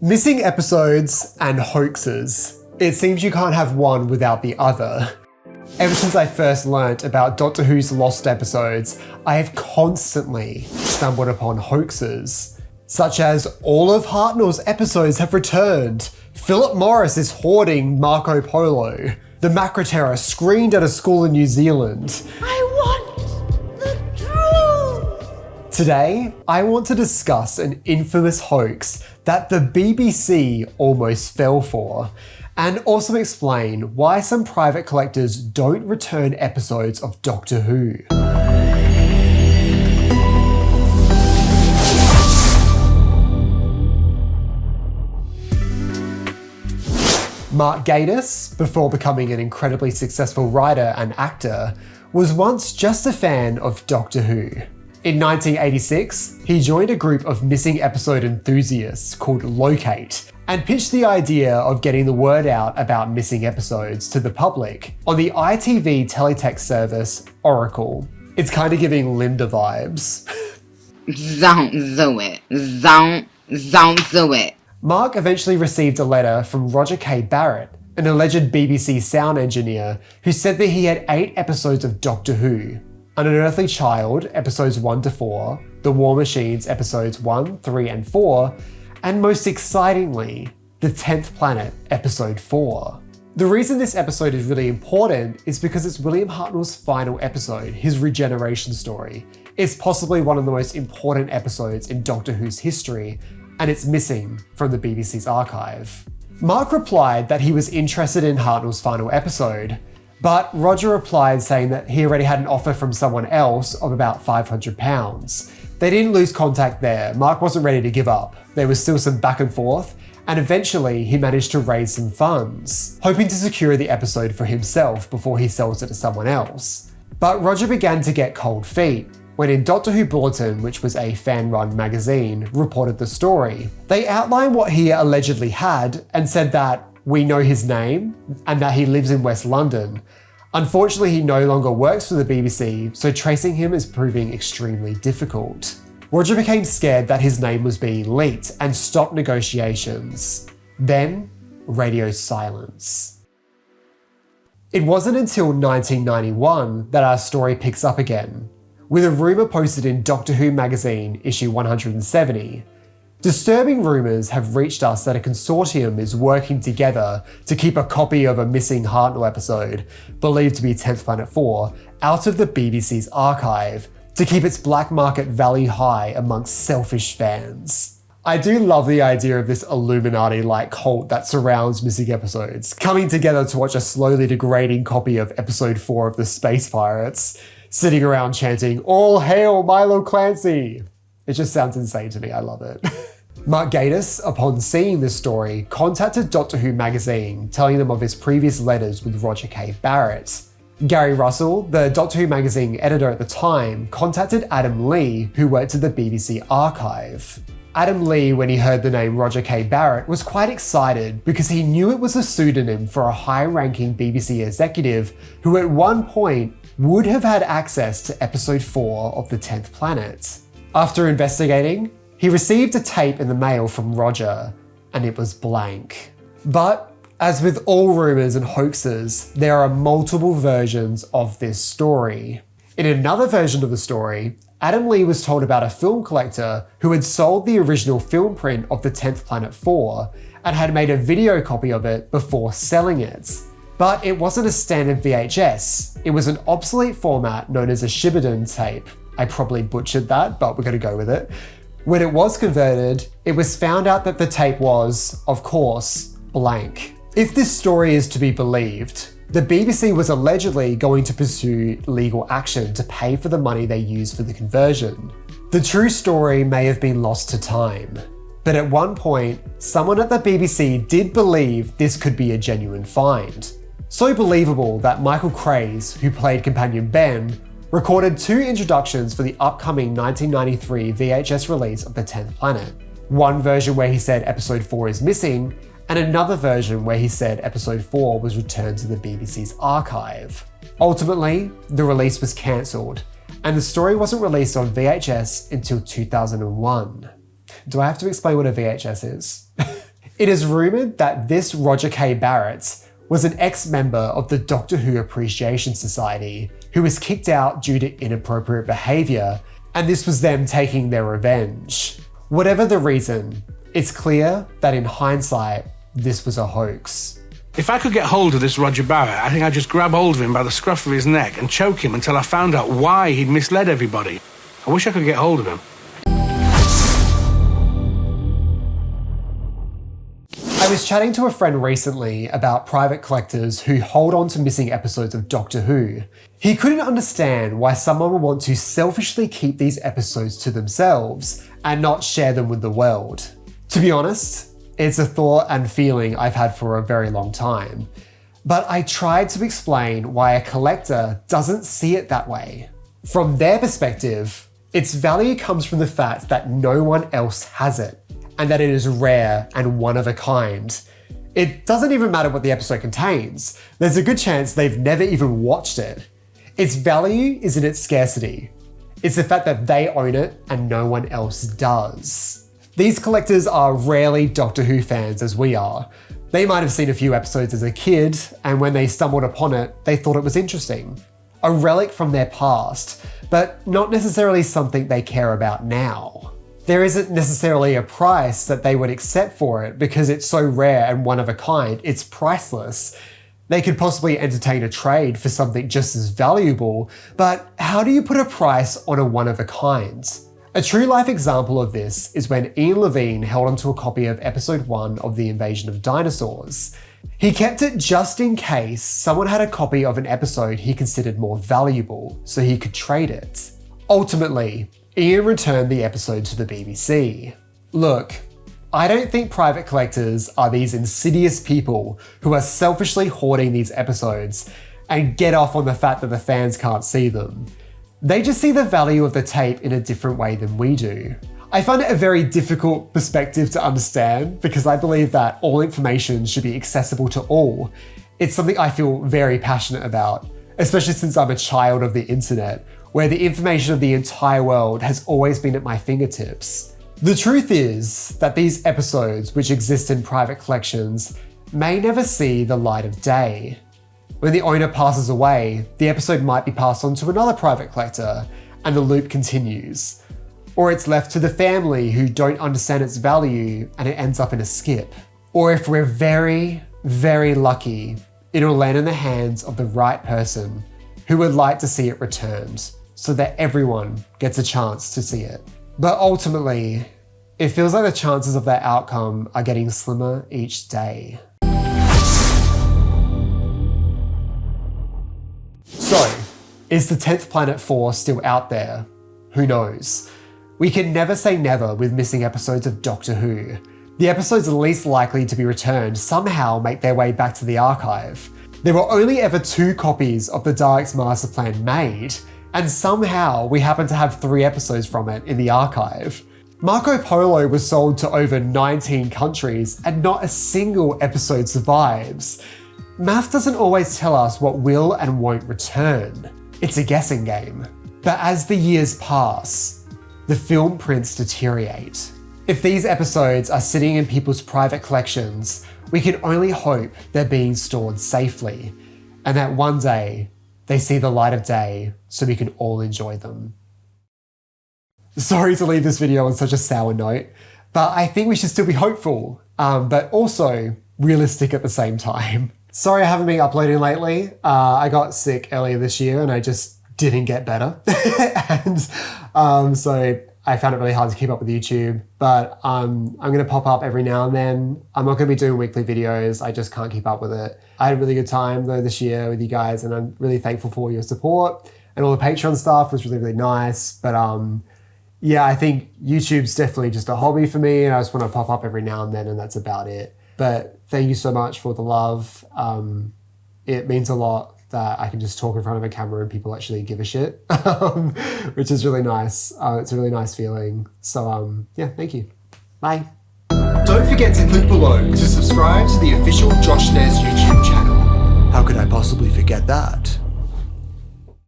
Missing episodes and hoaxes. It seems you can't have one without the other. Ever since I first learnt about Doctor Who's lost episodes, I have constantly stumbled upon hoaxes, such as all of Hartnell's episodes have returned, Philip Morris is hoarding Marco Polo, the Macra Terror screened at a school in New Zealand. I want the truth! Today, I want to discuss an infamous hoax that the BBC almost fell for, and also explain why some private collectors don't return episodes of Doctor Who. Mark Gatiss, before becoming an incredibly successful writer and actor, was once just a fan of Doctor Who. In 1986, he joined a group of missing episode enthusiasts called Locate and pitched the idea of getting the word out about missing episodes to the public on the ITV teletext service Oracle. It's kind of giving Linda vibes. Don't do it. Don't do it. Mark eventually received a letter from Roger K. Barrett, an alleged BBC sound engineer, who said that he had 8 episodes of Doctor Who: An Unearthly Child, episodes 1 to 4, The War Machines, episodes 1, 3 and 4, and most excitingly, The 10th Planet, episode 4. The reason this episode is really important is because it's William Hartnell's final episode, his regeneration story. It's possibly one of the most important episodes in Doctor Who's history, and it's missing from the BBC's archive. Mark replied that he was interested in Hartnell's final episode, but Roger replied saying that he already had an offer from someone else of about £500. They didn't lose contact there. Mark wasn't ready to give up. There was still some back and forth, and eventually he managed to raise some funds, hoping to secure the episode for himself before he sells it to someone else. But Roger began to get cold feet when in Doctor Who Bulletin, which was a fan-run magazine, reported the story. They outlined what he allegedly had and said that we know his name and that he lives in West London. Unfortunately, he no longer works for the BBC, so tracing him is proving extremely difficult. Roger became scared that his name was being leaked and stopped negotiations. Then, radio silence. It wasn't until 1991 that our story picks up again, with a rumour posted in Doctor Who magazine, issue 170. Disturbing rumours have reached us that a consortium is working together to keep a copy of a missing Hartnell episode, believed to be 10th Planet 4, out of the BBC's archive, to keep its black market value high amongst selfish fans. I do love the idea of this Illuminati-like cult that surrounds missing episodes, coming together to watch a slowly degrading copy of episode 4 of the Space Pirates, sitting around chanting, "All hail Milo Clancy!" It just sounds insane to me, I love it. Mark Gatiss, upon seeing this story, contacted Doctor Who magazine, telling them of his previous letters with Roger K. Barrett. Gary Russell, the Doctor Who magazine editor at the time, contacted Adam Lee, who worked at the BBC archive. Adam Lee, when he heard the name Roger K. Barrett, was quite excited because he knew it was a pseudonym for a high-ranking BBC executive who at one point would have had access to episode 4 of The 10th Planet. After investigating, he received a tape in the mail from Roger, and it was blank. But, as with all rumours and hoaxes, there are multiple versions of this story. In another version of the story, Adam Lee was told about a film collector who had sold the original film print of The 10th Planet 4 and had made a video copy of it before selling it. But it wasn't a standard VHS, it was an obsolete format known as a Shibboleth tape. I probably butchered that, but we're going to go with it. When it was converted, it was found out that the tape was, of course, blank. If this story is to be believed, the BBC was allegedly going to pursue legal action to pay for the money they used for the conversion. The true story may have been lost to time, but at one point, someone at the BBC did believe this could be a genuine find. So believable that Michael Craze, who played Companion Ben, recorded 2 introductions for the upcoming 1993 VHS release of The 10th Planet. One version where he said episode 4 is missing, and another version where he said episode 4 was returned to the BBC's archive. Ultimately, the release was cancelled, and the story wasn't released on VHS until 2001. Do I have to explain what a VHS is? It is rumoured that this Roger K. Barrett was an ex-member of the Doctor Who Appreciation Society who was kicked out due to inappropriate behaviour, and this was them taking their revenge. Whatever the reason, it's clear that in hindsight, this was a hoax. If I could get hold of this Roger Barrett, I think I'd just grab hold of him by the scruff of his neck and choke him until I found out why he'd misled everybody. I wish I could get hold of him. I was chatting to a friend recently about private collectors who hold on to missing episodes of Doctor Who. He couldn't understand why someone would want to selfishly keep these episodes to themselves and not share them with the world. To be honest, it's a thought and feeling I've had for a very long time. But I tried to explain why a collector doesn't see it that way. From their perspective, its value comes from the fact that no one else has it, and that it is rare and one of a kind. It doesn't even matter what the episode contains. There's a good chance they've never even watched it. Its value is in its scarcity. It's the fact that they own it and no one else does. These collectors are rarely Doctor Who fans as we are. They might have seen a few episodes as a kid, and when they stumbled upon it, they thought it was interesting. A relic from their past, but not necessarily something they care about now. There isn't necessarily a price that they would accept for it because it's so rare and one of a kind, it's priceless. They could possibly entertain a trade for something just as valuable, but how do you put a price on a one of a kind? A true life example of this is when Ian Levine held onto a copy of episode 1 of The Invasion of Dinosaurs. He kept it just in case someone had a copy of an episode he considered more valuable, so he could trade it. Ultimately, Ian returned the episode to the BBC. Look, I don't think private collectors are these insidious people who are selfishly hoarding these episodes and get off on the fact that the fans can't see them. They just see the value of the tape in a different way than we do. I find it a very difficult perspective to understand because I believe that all information should be accessible to all. It's something I feel very passionate about, especially since I'm a child of the internet, where the information of the entire world has always been at my fingertips. The truth is that these episodes, which exist in private collections, may never see the light of day. When the owner passes away, the episode might be passed on to another private collector, and the loop continues. Or it's left to the family who don't understand its value and it ends up in a skip. Or if we're very, very lucky, it'll land in the hands of the right person who would like to see it returned so that everyone gets a chance to see it. But ultimately, it feels like the chances of that outcome are getting slimmer each day. So, is the 10th Planet 4 still out there? Who knows? We can never say never with missing episodes of Doctor Who. The episodes least likely to be returned somehow make their way back to the archive. There were only ever 2 copies of the Daleks' Master Plan made, and somehow we happen to have 3 episodes from it in the archive. Marco Polo was sold to over 19 countries and not a single episode survives. Math doesn't always tell us what will and won't return. It's a guessing game. But as the years pass, the film prints deteriorate. If these episodes are sitting in people's private collections, we can only hope they're being stored safely, and that one day they see the light of day so we can all enjoy them. Sorry to leave this video on such a sour note, but I think we should still be hopeful, but also realistic at the same time. Sorry I haven't been uploading lately. I got sick earlier this year and I just didn't get better. And so I found it really hard to keep up with YouTube, but I'm gonna pop up every now and then. I'm not gonna be doing weekly videos. I just can't keep up with it. I had a really good time though this year with you guys, and I'm really thankful for your support, and all the Patreon stuff was really, really nice. But yeah, I think YouTube's definitely just a hobby for me, and I just wanna pop up every now and then, and that's about it. But thank you so much for the love. It means a lot that I can just talk in front of a camera and people actually give a shit, which is really nice. It's a really nice feeling. So yeah, thank you. Bye. Don't forget to click below to subscribe to the official Josh Nez YouTube channel. How could I possibly forget that?